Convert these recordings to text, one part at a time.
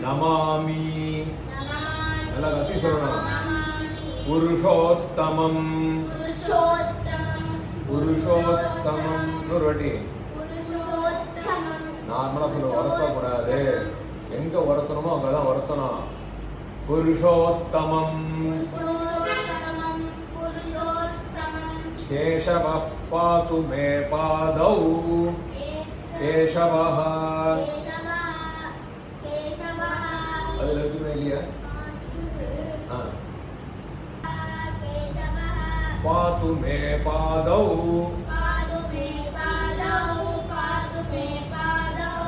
நமாமி நல்லா கத்தி சொல்லணும். புருஷோத்தமம் புருஷோத்தமம் ஒரு வாட்டி நார்மலா சொல்ல வருத்தக்கூடாது. எங்க வருத்தணுமோ அங்கதான் வருத்தணும். புருஷோத்தமம் கேசவः பாது மே பாதௌ கேசவः அதுல இருக்குமே இல்லையா? பாது மே பாதௌ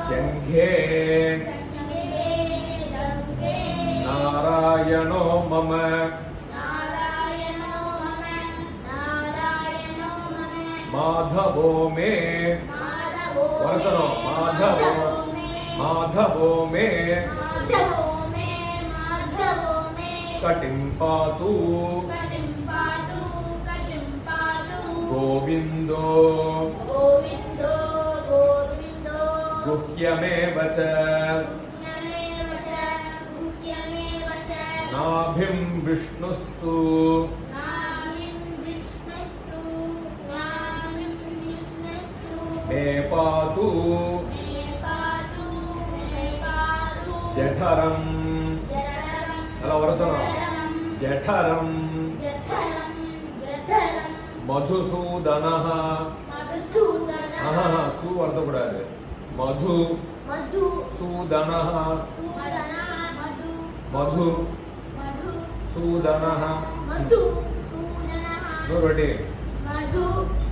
ஜங்கே நாராயணோ மம மாதவோ மே வரதனோ மாதவோ மே கட்டிம் பாது கோவிந்தோ गुह्यमेव च नाभिं विष्णुस्तु मे पातु जठरं अला वरतनो जठरं मधुसूदनः सु वरतकूடாது मधु सूदनः मधु सूदनः मधु सूदनः